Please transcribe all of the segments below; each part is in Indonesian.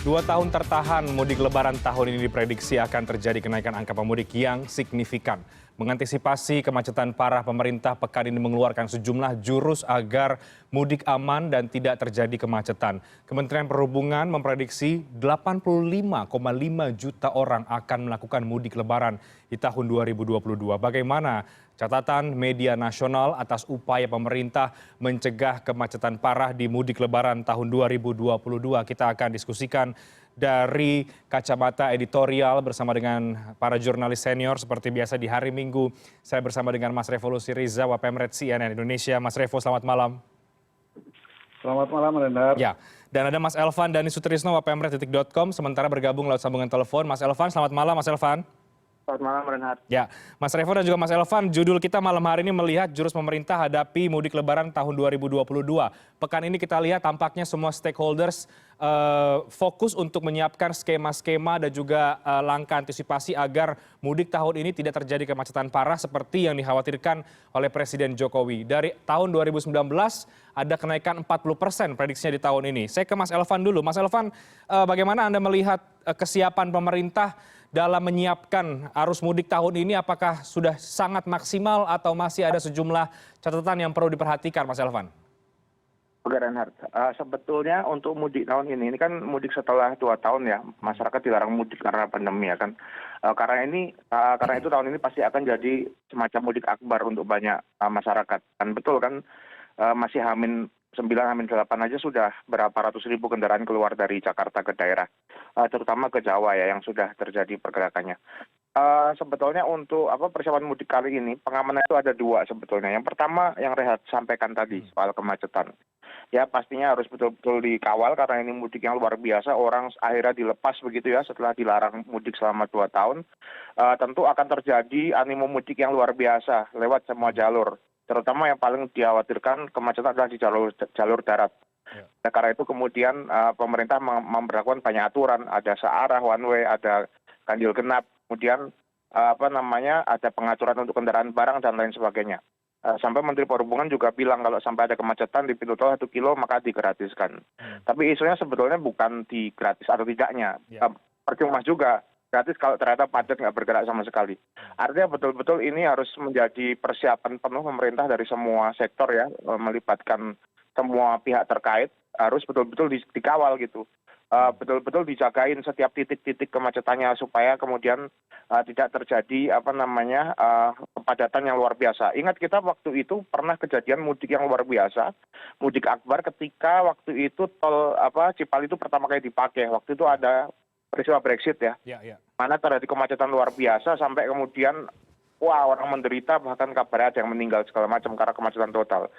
2 tahun tertahan mudik lebaran tahun ini diprediksi akan terjadi kenaikan angka pemudik yang signifikan. Mengantisipasi kemacetan parah, pemerintah pekan ini mengeluarkan sejumlah jurus agar mudik aman dan tidak terjadi kemacetan. Kementerian Perhubungan memprediksi 85,5 juta orang akan melakukan mudik lebaran di tahun 2022. Bagaimana catatan media nasional atas upaya pemerintah mencegah kemacetan parah di mudik lebaran tahun 2022? Kita akan diskusikan dari kacamata editorial bersama dengan para jurnalis senior seperti biasa di hari Minggu. Saya bersama dengan Mas Revo Lusiriza, Wapemret CNN Indonesia. Mas Revo, selamat malam. Selamat malam, Renhard. Ya, dan ada Mas Elvan Dhani Sutrisno, wapemret.com, sementara bergabung lewat sambungan telepon. Mas Elvan, selamat malam, Mas Elvan. Selamat malam, Renhard. Ya, Mas Revo dan juga Mas Elvan, judul kita malam hari ini melihat jurus pemerintah hadapi mudik lebaran tahun 2022. Pekan ini kita lihat tampaknya semua stakeholders fokus untuk menyiapkan skema-skema dan juga langkah antisipasi agar mudik tahun ini tidak terjadi kemacetan parah seperti yang dikhawatirkan oleh Presiden Jokowi. Dari tahun 2019 ada kenaikan 40% prediksinya di tahun ini. Saya ke Mas Elvan dulu. Mas Elvan, bagaimana Anda melihat kesiapan pemerintah dalam menyiapkan arus mudik tahun ini, apakah sudah sangat maksimal atau masih ada sejumlah catatan yang perlu diperhatikan, Mas Elvan? Oke, Renhard. Sebetulnya untuk mudik tahun ini kan mudik setelah 2 tahun ya, masyarakat dilarang mudik karena pandemi ya kan. Karena itu tahun ini pasti akan jadi semacam mudik akbar untuk banyak masyarakat. Dan betul kan, masih H-9, H-8 aja sudah berapa ratus ribu kendaraan keluar dari Jakarta ke daerah, terutama ke Jawa ya yang sudah terjadi pergerakannya. Sebetulnya untuk persiapan mudik kali ini pengamanan itu ada 2 sebetulnya. Yang pertama yang Rehat sampaikan tadi soal kemacetan. Ya pastinya harus betul-betul dikawal karena ini mudik yang luar biasa, orang akhirnya dilepas begitu ya setelah dilarang mudik selama 2 tahun. Tentu akan terjadi animo mudik yang luar biasa lewat semua jalur. Terutama yang paling dikhawatirkan kemacetan adalah di jalur darat. Nah, karena itu kemudian pemerintah memberlakukan banyak aturan, ada searah one way, ada ganjil genap, kemudian ada pengaturan untuk kendaraan barang dan lain sebagainya. Sampai Menteri Perhubungan juga bilang kalau sampai ada kemacetan di pintu tol 1 kilo maka digratiskan. Tapi isunya sebetulnya bukan di gratis atau tidaknya. Percuma juga gratis kalau ternyata padat nggak bergerak sama sekali. Artinya betul-betul ini harus menjadi persiapan penuh pemerintah dari semua sektor ya, melibatkan semua pihak terkait, harus betul-betul dikawal gitu. Betul-betul dijagain setiap titik-titik kemacetannya supaya kemudian tidak terjadi kepadatan yang luar biasa. Ingat kita waktu itu pernah kejadian mudik yang luar biasa, mudik akbar ketika waktu itu tol Cipali itu pertama kali dipakai. Waktu itu ada peristiwa Brexit ya. Mana terjadi kemacetan luar biasa sampai kemudian orang menderita, bahkan kabarnya ada yang meninggal segala macam karena kemacetan total.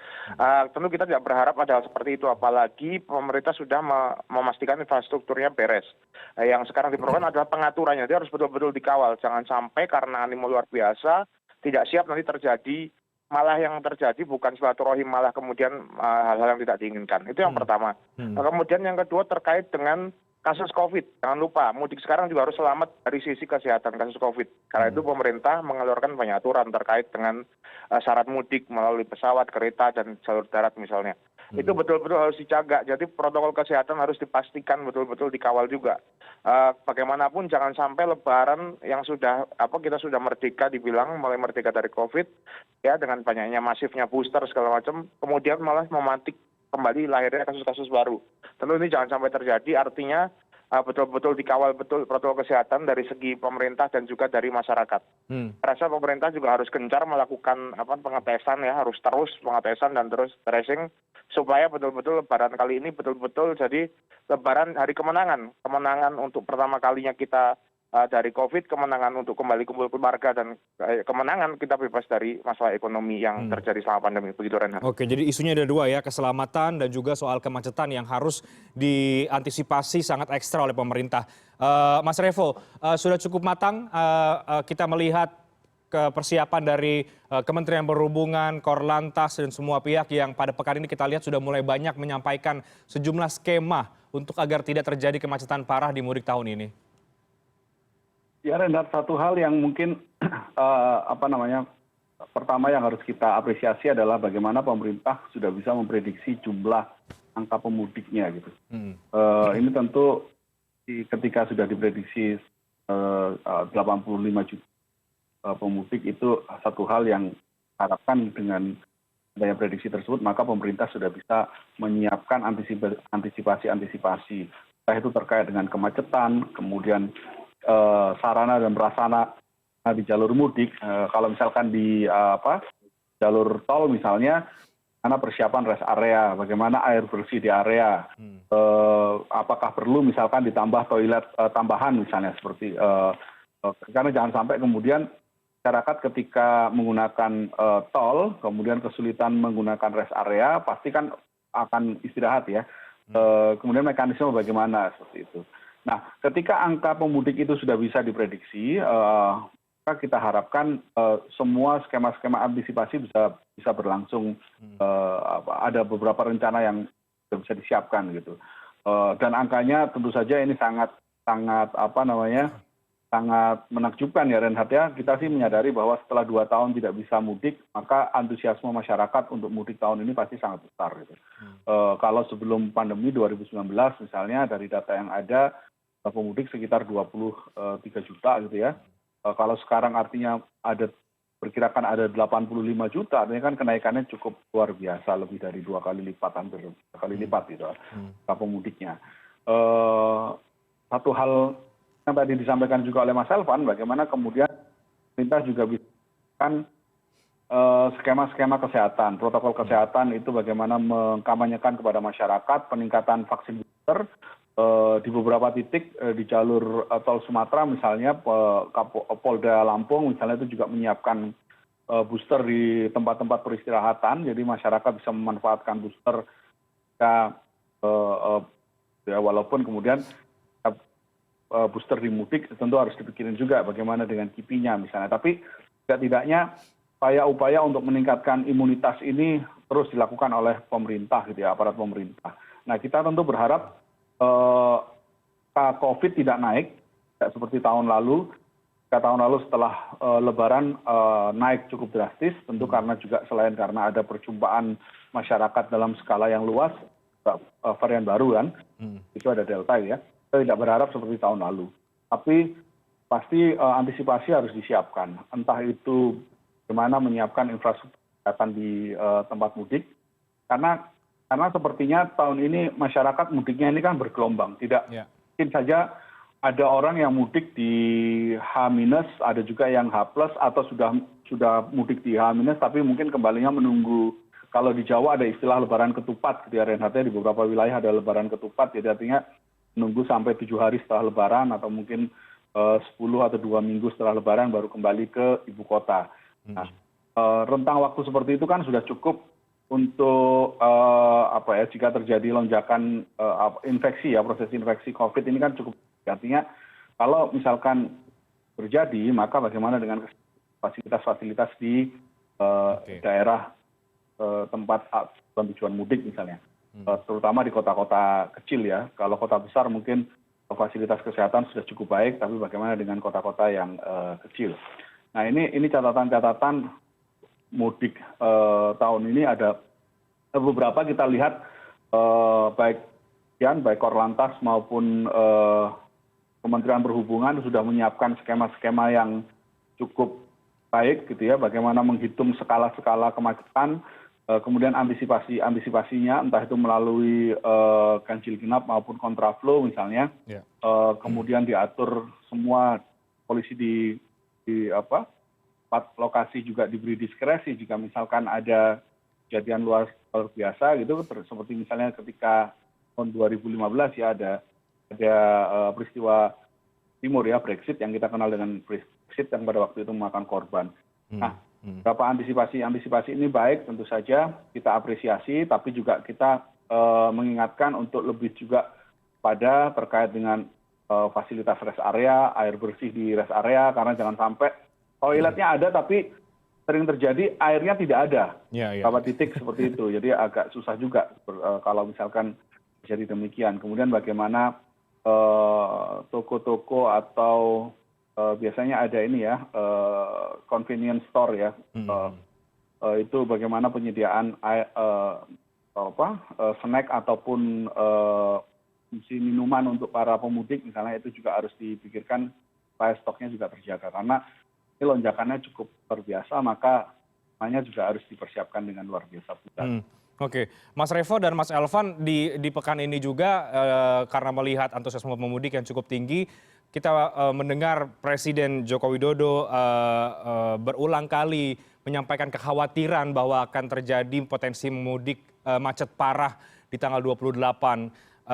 Tentu kita tidak berharap ada hal seperti itu, apalagi pemerintah sudah memastikan infrastrukturnya beres. Yang sekarang diperlukan adalah pengaturannya, dia harus betul-betul dikawal. Jangan sampai karena animo luar biasa, tidak siap nanti terjadi, malah yang terjadi bukan silaturahim, malah kemudian hal-hal yang tidak diinginkan. Itu yang pertama. Kemudian yang kedua terkait dengan kasus COVID. Jangan lupa, mudik sekarang juga harus selamat dari sisi kesehatan kasus COVID. Karena itu pemerintah mengeluarkan banyak aturan terkait dengan syarat mudik melalui pesawat, kereta, dan jalur darat misalnya. Itu betul-betul harus dijaga. Jadi protokol kesehatan harus dipastikan betul-betul dikawal juga. Bagaimanapun jangan sampai lebaran yang kita sudah merdeka dibilang, mulai merdeka dari COVID, ya dengan banyaknya masifnya booster segala macam, kemudian malah memantik kembali lahirnya kasus-kasus baru. Tentu ini jangan sampai terjadi, artinya betul-betul dikawal betul protokol kesehatan dari segi pemerintah dan juga dari masyarakat. Rasa pemerintah juga harus gencar melakukan pengetesan ya, harus terus pengetesan dan terus tracing supaya betul-betul lebaran kali ini betul-betul jadi lebaran hari kemenangan. Kemenangan untuk pertama kalinya kita dari COVID, kemenangan untuk kembali kumpul keluarga, dan kemenangan kita bebas dari masalah ekonomi yang terjadi selama pandemi. Begitu, Renhard. Oke, jadi isunya ada 2 ya, keselamatan dan juga soal kemacetan yang harus diantisipasi sangat ekstra oleh pemerintah. Mas Revo, sudah cukup matang kita melihat persiapan dari Kementerian Perhubungan, Korlantas, dan semua pihak yang pada pekan ini kita lihat sudah mulai banyak menyampaikan sejumlah skema untuk agar tidak terjadi kemacetan parah di mudik tahun ini. Ya, Renhard, satu hal yang mungkin pertama yang harus kita apresiasi adalah bagaimana pemerintah sudah bisa memprediksi jumlah angka pemudiknya gitu. Ini tentu ketika sudah diprediksi 85 juta pemudik itu satu hal yang harapkan dengan adanya prediksi tersebut maka pemerintah sudah bisa menyiapkan antisipasi-antisipasi. Entah itu terkait dengan kemacetan, kemudian sarana dan prasarana di jalur mudik. Kalau misalkan di jalur tol misalnya, mana persiapan rest area, bagaimana air bersih di area, apakah perlu misalkan ditambah toilet tambahan misalnya seperti karena jangan sampai kemudian masyarakat ketika menggunakan tol kemudian kesulitan menggunakan rest area pasti kan akan istirahat ya. Kemudian mekanisme bagaimana seperti itu. Nah, ketika angka pemudik itu sudah bisa diprediksi, maka kita harapkan semua skema-skema antisipasi bisa berlangsung. Ada beberapa rencana yang sudah bisa disiapkan gitu. Dan angkanya tentu saja ini sangat menakjubkan ya Reinhardt ya. Kita sih menyadari bahwa setelah 2 tahun tidak bisa mudik, maka antusiasme masyarakat untuk mudik tahun ini pasti sangat besar gitu. Kalau sebelum pandemi 2019 misalnya dari data yang ada pemudik sekitar 23 juta gitu ya. Kalau sekarang artinya perkirakan ada 85 juta, artinya kan kenaikannya cukup luar biasa, lebih dari 2 kali lipat, hampir 2 kali lipat gitu pemudiknya. Satu hal yang tadi disampaikan juga oleh Mas Elvan, bagaimana kemudian pemerintah juga bisa skema-skema kesehatan, protokol kesehatan itu bagaimana mengkampanyekan kepada masyarakat peningkatan vaksin booster di beberapa titik di jalur tol Sumatera misalnya Polda Lampung misalnya itu juga menyiapkan booster di tempat-tempat peristirahatan, jadi masyarakat bisa memanfaatkan booster ya walaupun kemudian booster di mudik tentu harus dipikirin juga bagaimana dengan kipinya misalnya. Tapi tidaknya upaya-upaya untuk meningkatkan imunitas ini terus dilakukan oleh pemerintah gitu ya, aparat pemerintah. Nah kita tentu berharap COVID tidak naik, tidak seperti tahun lalu. Tahun lalu setelah Lebaran naik cukup drastis, tentu karena juga selain karena ada perjumpaan masyarakat dalam skala yang luas, varian baru kan, itu ada Delta ya. Kita tidak berharap seperti tahun lalu. Tapi pasti antisipasi harus disiapkan. Entah itu bagaimana menyiapkan infrastruktur kesehatan di tempat mudik, karena sepertinya tahun ini masyarakat mudiknya ini kan bergelombang. Tidak mungkin saja ada orang yang mudik di H-, ada juga yang H+, atau sudah mudik di H-, tapi mungkin kembalinya menunggu. Kalau di Jawa ada istilah lebaran ketupat, gitu ya Reinhardt, di beberapa wilayah ada lebaran ketupat, jadi artinya menunggu sampai 7 hari setelah lebaran atau mungkin 10 atau 2 minggu setelah lebaran baru kembali ke ibu kota. Nah, rentang waktu seperti itu kan sudah cukup untuk jika terjadi lonjakan infeksi ya, proses infeksi COVID ini kan cukup. Artinya kalau misalkan terjadi maka bagaimana dengan fasilitas-fasilitas di daerah tempat tujuan mudik misalnya, terutama di kota-kota kecil ya. Kalau kota besar mungkin fasilitas kesehatan sudah cukup baik, tapi bagaimana dengan kota-kota yang kecil. Nah ini catatan-catatan mudik tahun ini ada beberapa kita lihat baik Korlantas maupun Kementerian Perhubungan sudah menyiapkan skema-skema yang cukup baik gitu ya, bagaimana menghitung skala-skala kemacetan, kemudian antisipasinya entah itu melalui ganjil genap maupun kontraflow misalnya, kemudian diatur semua polisi di lokasi juga diberi diskresi jika misalkan ada kejadian luar biasa gitu, seperti misalnya ketika tahun 2015 ya ada peristiwa timur ya, Brexit yang kita kenal dengan Brexit yang pada waktu itu memakan korban. Nah, beberapa antisipasi ini baik, tentu saja kita apresiasi, tapi juga kita mengingatkan untuk lebih juga pada terkait dengan fasilitas rest area, air bersih di rest area, karena jangan sampai toiletnya ada tapi sering terjadi airnya tidak ada. Beberapa titik seperti itu, jadi agak susah juga kalau misalkan jadi demikian. Kemudian bagaimana toko-toko atau biasanya ada ini ya, convenience store ya, itu bagaimana penyediaan snack ataupun konsumsi minuman untuk para pemudik misalnya itu juga harus dipikirkan supaya stoknya juga terjaga. Karena ini lonjakannya cukup luar biasa, maka semuanya juga harus dipersiapkan dengan luar biasa pula. Oke, Mas Revo dan Mas Elvan di pekan ini juga karena melihat antusiasme pemudik yang cukup tinggi, kita mendengar Presiden Joko Widodo berulang kali menyampaikan kekhawatiran bahwa akan terjadi potensi mudik macet parah di tanggal 28.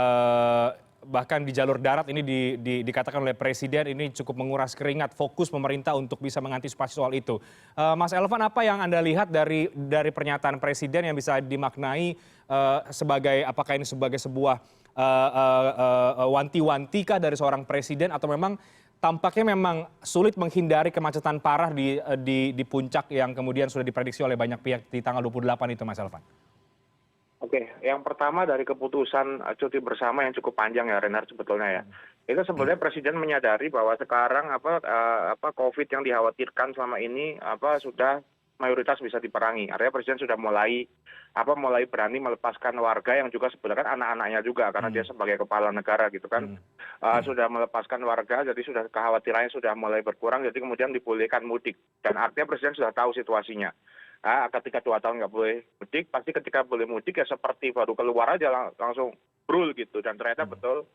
Bahkan di jalur darat ini dikatakan oleh Presiden ini cukup menguras keringat, fokus pemerintah untuk bisa mengantisipasi soal itu. Mas Elvan, apa yang Anda lihat dari pernyataan Presiden yang bisa dimaknai sebagai, apakah ini sebagai sebuah wanti-wanti kah dari seorang Presiden, atau memang tampaknya memang sulit menghindari kemacetan parah di puncak yang kemudian sudah diprediksi oleh banyak pihak di tanggal 28 itu, Mas Elvan? Oke, yang pertama dari keputusan cuti bersama yang cukup panjang ya, Reinhardt, sebetulnya ya. Itu sebenarnya Presiden menyadari bahwa sekarang COVID yang dikhawatirkan selama ini sudah mayoritas bisa diperangi. Artinya Presiden sudah mulai berani melepaskan warga yang juga sebenarnya kan anak-anaknya juga, karena dia sebagai kepala negara gitu kan. Sudah melepaskan warga, jadi sudah kekhawatirannya sudah mulai berkurang, jadi kemudian dibolehkan mudik. Dan artinya Presiden sudah tahu situasinya. Ketika 2 tahun nggak boleh mudik, pasti ketika boleh mudik ya seperti baru keluar aja langsung brul gitu. Dan ternyata betul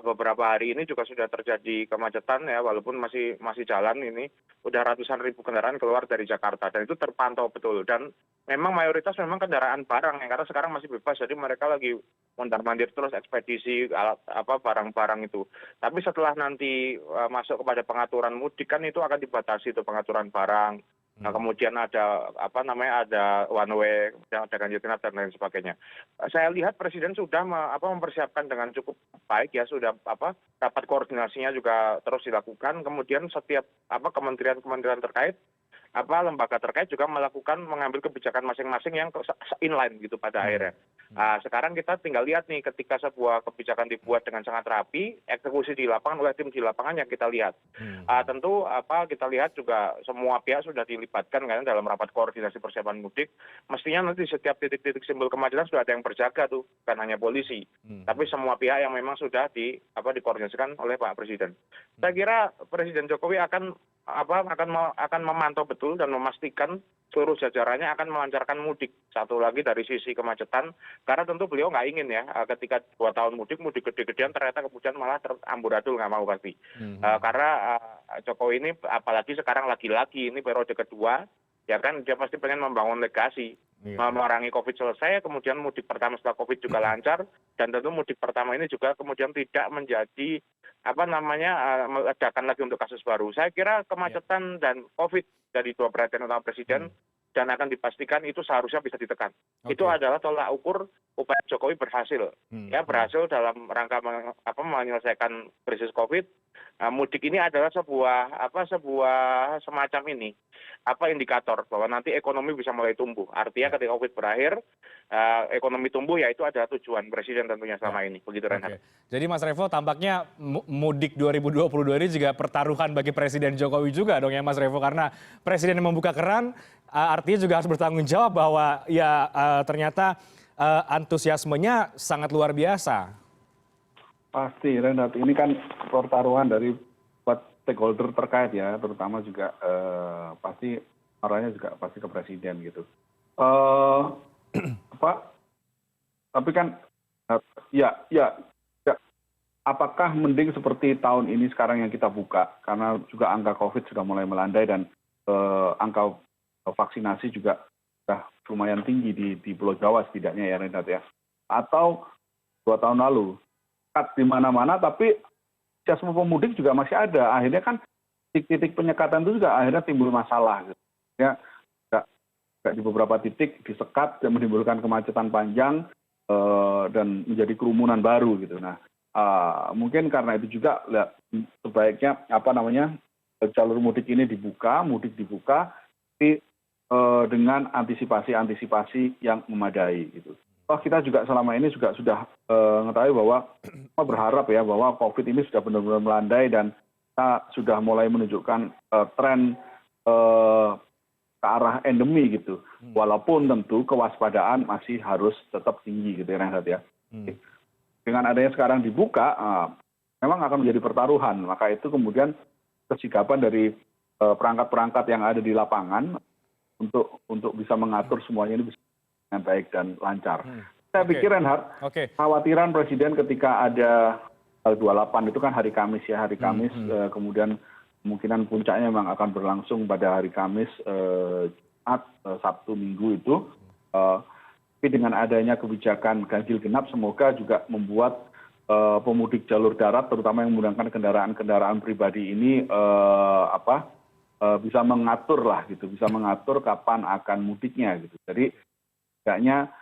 beberapa hari ini juga sudah terjadi kemacetan ya, walaupun masih jalan ini, udah ratusan ribu kendaraan keluar dari Jakarta, dan itu terpantau betul. Dan memang mayoritas memang kendaraan barang ya, karena sekarang masih bebas, jadi mereka lagi mondar-mandir terus ekspedisi barang-barang itu. Tapi setelah nanti masuk kepada pengaturan mudik kan itu akan dibatasi tuh pengaturan barang. Nah, kemudian ada ada one way, kemudian ada ganjil genap dan lain sebagainya. Saya lihat Presiden sudah mempersiapkan dengan cukup baik ya, sudah rapat koordinasinya juga terus dilakukan. Kemudian setiap kementerian terkait, lembaga terkait juga mengambil kebijakan masing-masing yang inline gitu pada akhirnya. Sekarang kita tinggal lihat nih, ketika sebuah kebijakan dibuat dengan sangat rapi, eksekusi di lapangan oleh tim di lapangan yang kita lihat. Tentu kita lihat juga semua pihak sudah dilibatkan kan dalam rapat koordinasi persiapan mudik. Mestinya nanti setiap titik-titik simbol kemacetan sudah ada yang berjaga tuh, bukan hanya polisi. Tapi semua pihak yang memang sudah dikoordinasikan oleh Pak Presiden. Saya kira Presiden Jokowi akan memantau betul dan memastikan seluruh jajarannya akan melancarkan mudik. Satu lagi dari sisi kemacetan, karena tentu beliau nggak ingin ya ketika 2 tahun mudik gede-gedean ternyata kemudian malah teramburadul, nggak mau pasti. Karena Jokowi ini apalagi sekarang lagi-lagi ini periode kedua, ya kan dia pasti pengen membangun legasi, memerangi COVID selesai, kemudian mudik pertama setelah COVID juga lancar, dan tentu mudik pertama ini juga kemudian tidak menjadi meledakan lagi untuk kasus baru. Saya kira kemacetan dan COVID dari 2 perhatian utama Presiden dan akan dipastikan itu seharusnya bisa ditekan. Itu adalah tolak ukur upaya Jokowi berhasil. Berhasil dalam rangka menyelesaikan krisis COVID. Mudik ini adalah sebuah semacam indikator bahwa nanti ekonomi bisa mulai tumbuh. Artinya ketika COVID berakhir, ekonomi tumbuh, ya itu adalah tujuan Presiden tentunya selama ini. Begitu, Reinhardt. Jadi Mas Revo, tampaknya mudik 2022 ini juga pertaruhan bagi Presiden Jokowi juga dong ya Mas Revo, karena Presiden yang membuka keran artinya juga harus bertanggung jawab bahwa ya ternyata antusiasmenya sangat luar biasa. Pasti, Renat. Ini kan pertaruhan dari buat stakeholder terkait ya, terutama juga pasti arahnya juga pasti ke Presiden gitu. Tapi kan ya apakah mending seperti tahun ini sekarang yang kita buka, karena juga angka COVID sudah mulai melandai dan angka vaksinasi juga sudah lumayan tinggi di Pulau Jawa setidaknya ya, Renat ya. Atau 2 tahun lalu di mana-mana, tapi antusiasme pemudik juga masih ada. Akhirnya kan titik-titik penyekatan itu juga akhirnya timbul masalah. Gitu. Ya, di beberapa titik disekat dan menimbulkan kemacetan panjang dan menjadi kerumunan baru gitu. Nah, mungkin karena itu juga sebaiknya jalur mudik ini mudik dibuka, tapi dengan antisipasi yang memadai gitu. Kita juga selama ini juga sudah mengetahui bahwa berharap ya bahwa COVID ini sudah benar-benar melandai dan kita sudah mulai menunjukkan tren ke arah endemi gitu. Walaupun tentu kewaspadaan masih harus tetap tinggi gitu ya, Renhat ya. dengan adanya sekarang dibuka, memang akan menjadi pertaruhan. Maka itu kemudian kesigapan dari perangkat-perangkat yang ada di lapangan untuk bisa mengatur semuanya ini bisa dengan baik dan lancar. Saya pikir Reinhardt, khawatiran Presiden ketika ada 28 itu kan hari Kamis ya, hari Kamis kemudian kemungkinan puncaknya memang akan berlangsung pada hari Kamis, Jumat, Sabtu, Minggu itu. Tapi dengan adanya kebijakan ganjil genap semoga juga membuat pemudik jalur darat terutama yang menggunakan kendaraan pribadi ini bisa mengatur lah gitu, bisa mengatur kapan akan mudiknya gitu. Jadi setidaknya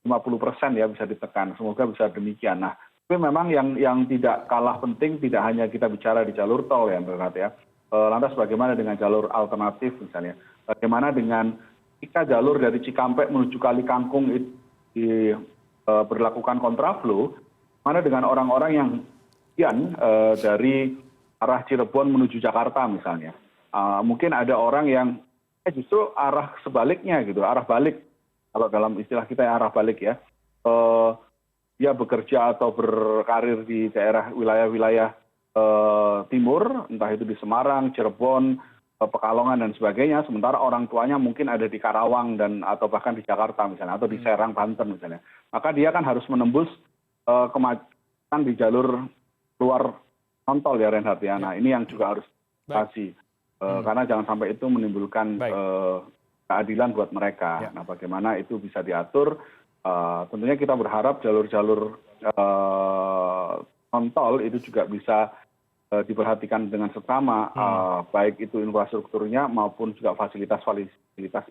50% ya bisa ditekan, semoga bisa demikian. Nah, tapi memang yang tidak kalah penting tidak hanya kita bicara di jalur tol ya Renat ya. Lantas bagaimana dengan jalur alternatif misalnya? Bagaimana dengan jika jalur dari Cikampek menuju Kali Kangkung itu berlakukan kontraflow, mana dengan orang-orang yang dari arah Cirebon menuju Jakarta misalnya? Mungkin ada orang yang justru arah sebaliknya gitu, arah balik. Kalau dalam istilah kita arah balik ya. Dia bekerja atau berkarir di daerah wilayah-wilayah timur, entah itu di Semarang, Cirebon, Pekalongan dan sebagainya, sementara orang tuanya mungkin ada di Karawang atau bahkan di Jakarta misalnya, atau di Serang, Banten misalnya. Maka dia kan harus menembus kemacetan di jalur luar non-tol ya Reinhardt ya. Nah ini yang juga harus dikasih. Karena jangan sampai itu menimbulkan keadilan buat mereka. Nah bagaimana itu bisa diatur, tentunya kita berharap jalur-jalur non-tol itu juga bisa diperhatikan dengan seksama, baik itu infrastrukturnya maupun juga fasilitas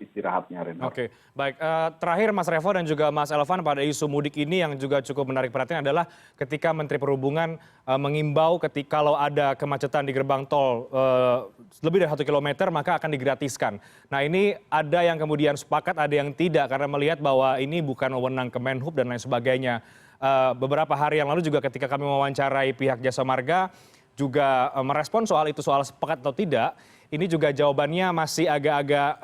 istirahatnya. Oke, baik. Terakhir Mas Revo dan juga Mas Elvan pada isu mudik ini yang juga cukup menarik perhatian adalah ketika Menteri Perhubungan mengimbau ketika kalau ada kemacetan di gerbang tol lebih dari 1 kilometer maka akan digratiskan. Nah ini ada yang kemudian sepakat, ada yang tidak karena melihat bahwa ini bukan wewenang Kemenhub dan lain sebagainya. Beberapa hari yang lalu juga ketika kami mewawancarai pihak Jasa Marga juga merespon soal itu, soal sepakat atau tidak, ini juga jawabannya masih agak-agak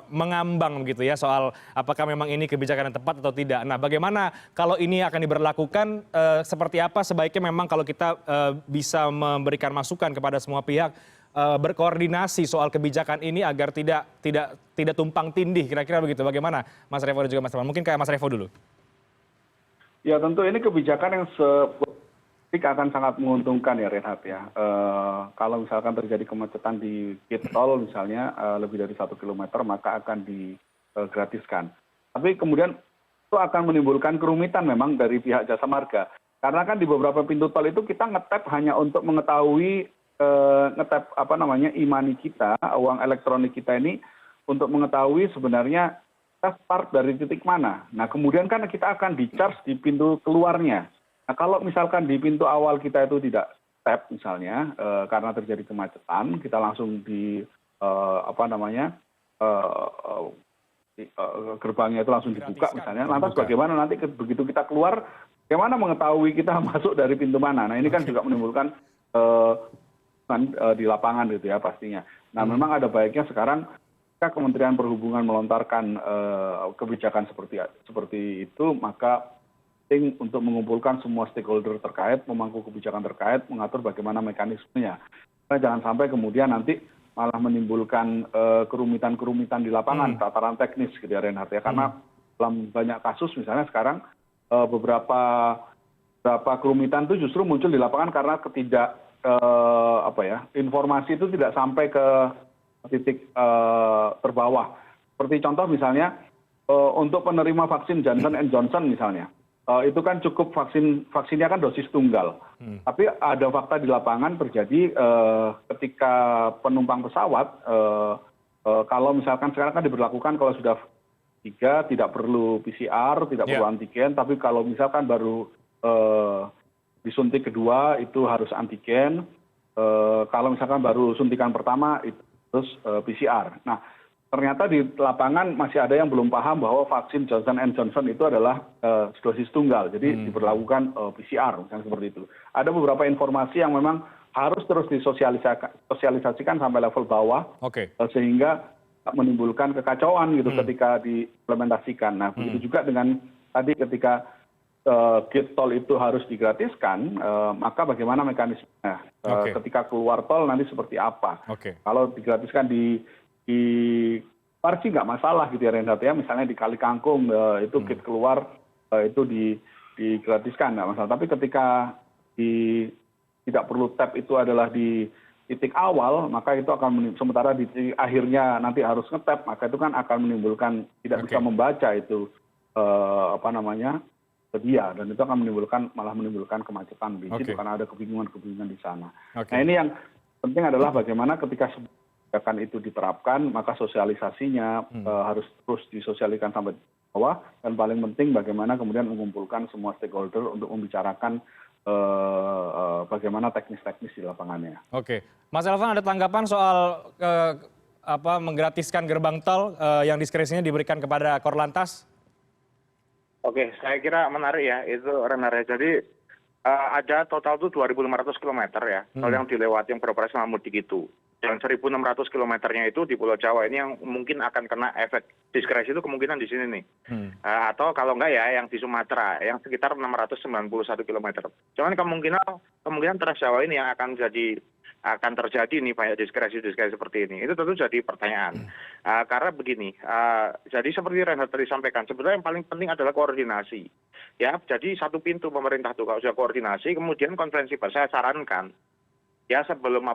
mengambang begitu ya soal apakah memang ini kebijakan yang tepat atau tidak. Nah bagaimana kalau ini akan diberlakukan, seperti apa sebaiknya memang kalau kita bisa memberikan masukan kepada semua pihak, berkoordinasi soal kebijakan ini agar tidak tumpang tindih, kira-kira begitu. Bagaimana Mas Revo dan juga Mas Teman? Mungkin kayak Mas Revo dulu. Ya tentu ini kebijakan yang akan sangat menguntungkan ya Reinhardt ya. Kalau misalkan terjadi kemacetan di gate tol misalnya lebih dari 1 kilometer maka akan digratiskan. Tapi kemudian itu akan menimbulkan kerumitan memang dari pihak Jasa Marga. Karena kan di beberapa pintu tol itu kita ngetap hanya untuk mengetahui e-money kita, uang elektronik kita ini untuk mengetahui sebenarnya kita start dari titik mana. Nah kemudian kan kita akan di-charge di pintu keluarnya. Nah kalau misalkan di pintu awal kita itu tidak tap misalnya karena terjadi kemacetan, kita langsung gerbangnya itu langsung dibuka misalnya. Lantas bagaimana nanti begitu kita keluar, bagaimana mengetahui kita masuk dari pintu mana? Nah ini kan juga menimbulkan di lapangan gitu ya pastinya. Nah memang ada baiknya sekarang ketika Kementerian Perhubungan melontarkan kebijakan seperti itu, maka untuk mengumpulkan semua stakeholder terkait, memangku kebijakan terkait, mengatur bagaimana mekanismenya. Karena jangan sampai kemudian nanti malah menimbulkan kerumitan-kerumitan di lapangan, tataran teknis gitu ya Reinhardt ya. Karena dalam banyak kasus misalnya sekarang beberapa kerumitan itu justru muncul di lapangan karena informasi itu tidak sampai ke titik terbawah. Seperti contoh misalnya untuk penerima vaksin Johnson & Johnson misalnya. Itu kan cukup vaksinnya kan dosis tunggal. Tapi ada fakta di lapangan terjadi ketika penumpang pesawat, kalau misalkan sekarang kan diberlakukan kalau sudah 3 tidak perlu PCR, tidak perlu antigen, tapi kalau misalkan baru disuntik kedua itu harus antigen, kalau misalkan baru suntikan pertama itu harus PCR. Nah ternyata di lapangan masih ada yang belum paham bahwa vaksin Johnson & Johnson itu adalah dosis tunggal, jadi diberlakukan PCR, misalnya seperti itu. Ada beberapa informasi yang memang harus terus disosialisasikan sampai level bawah, sehingga menimbulkan kekacauan gitu ketika diimplementasikan. Nah begitu juga dengan tadi ketika gate tol itu harus digratiskan, maka bagaimana mekanismenya? Oke. Ketika keluar tol nanti seperti apa? Oke. Kalau digratiskan di Parci nggak masalah gitu ya Reinhardt ya, misalnya di Kali Kangkung itu gate keluar itu digratiskan nggak masalah. Tapi ketika tidak perlu tap itu adalah di titik awal, maka itu akan sementara di titik akhirnya nanti harus ngetap, maka itu kan akan menimbulkan tidak bisa membaca itu sedia, dan itu akan malah menimbulkan kemacetan di situ karena ada kebingungan di sana. Nah ini yang penting adalah bagaimana ketika kebijakan itu diterapkan, maka sosialisasinya harus terus disosialisasikan sampai bawah, dan paling penting bagaimana kemudian mengumpulkan semua stakeholder untuk membicarakan bagaimana teknis-teknis di lapangannya. Oke, Mas Elvan, ada tanggapan soal menggratiskan gerbang tol yang diskresinya diberikan kepada Korlantas? Oke, saya kira menarik ya itu Renard. Jadi ada total itu 2.500 kilometer ya tol yang dilewati yang beroperasi selama mudik itu. Dan 1.600 kilometernya itu di Pulau Jawa ini yang mungkin akan kena efek diskresi itu kemungkinan di sini nih. Atau kalau enggak ya yang di Sumatera yang sekitar 691 kilometer. Cuman kemungkinan Trans Jawa ini yang akan terjadi nih banyak diskresi seperti ini. Itu tentu jadi pertanyaan. Karena begini, jadi seperti Reinhardt tadi sampaikan, sebetulnya yang paling penting adalah koordinasi. Ya, jadi satu pintu pemerintah tuh kalau sudah koordinasi, kemudian konferensi pers saya sarankan ya sebelum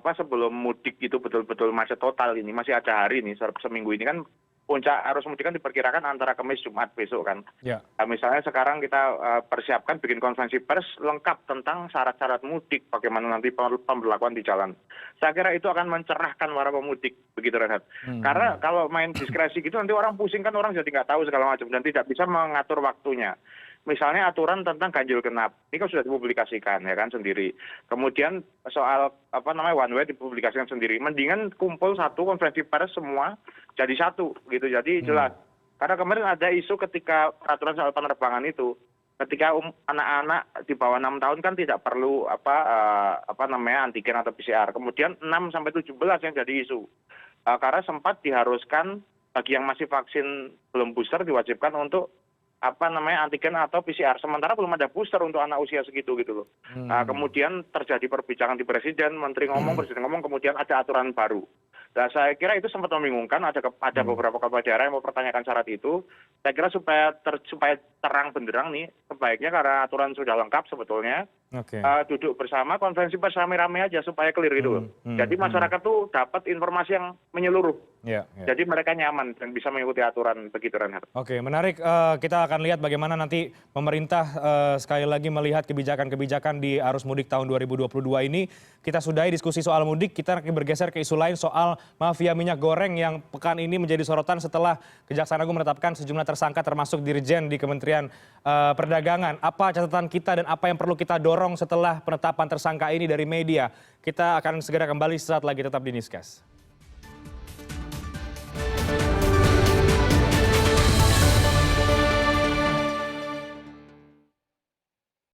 mudik itu betul-betul macet total ini, masih ada hari ini seminggu ini kan puncak arus mudik kan diperkirakan antara Kamis Jumat besok kan. Ya. Misalnya sekarang kita persiapkan bikin konferensi pers lengkap tentang syarat-syarat mudik, bagaimana nanti pemberlakuan di jalan. Saya kira itu akan mencerahkan para pemudik, begitu Renhat. Karena kalau main diskresi gitu nanti orang pusing kan, orang jadi nggak tahu segala macam dan tidak bisa mengatur waktunya. Misalnya aturan tentang ganjil genap, ini kan sudah dipublikasikan ya kan sendiri. Kemudian soal one way dipublikasikan sendiri. Mendingan kumpul satu konferensi pers semua jadi satu gitu. Jadi jelas. Karena kemarin ada isu ketika peraturan soal penerbangan itu, ketika anak-anak di bawah 6 tahun kan tidak perlu antigen atau PCR. Kemudian 6 sampai 17 yang jadi isu. Karena sempat diharuskan bagi yang masih vaksin belum booster diwajibkan untuk antigen atau PCR, sementara belum ada booster untuk anak usia segitu gitu loh. Kemudian terjadi perbincangan di presiden presiden ngomong, kemudian ada aturan baru. Nah, saya kira itu sempat membingungkan, ada beberapa kepala daerah yang mempertanyakan syarat itu. Saya kira supaya terang benderang nih, sebaiknya karena aturan sudah lengkap sebetulnya, duduk bersama, konferensi pers rame-rame aja supaya clear gitu loh. Jadi masyarakat tuh dapat informasi yang menyeluruh. Jadi mereka nyaman dan bisa mengikuti aturan begitu, Renhard. Oke, menarik. Kita akan lihat bagaimana nanti pemerintah sekali lagi melihat kebijakan-kebijakan di arus mudik tahun 2022 ini. Kita sudahi diskusi soal mudik, kita akan bergeser ke isu lain soal mafia minyak goreng yang pekan ini menjadi sorotan setelah Kejaksaan Agung menetapkan sejumlah tersangka termasuk Dirjen di Kementerian Perdagangan. Apa catatan kita dan apa yang perlu kita dorong setelah penetapan tersangka ini dari media? Kita akan segera kembali sesaat lagi, tetap di Newscast.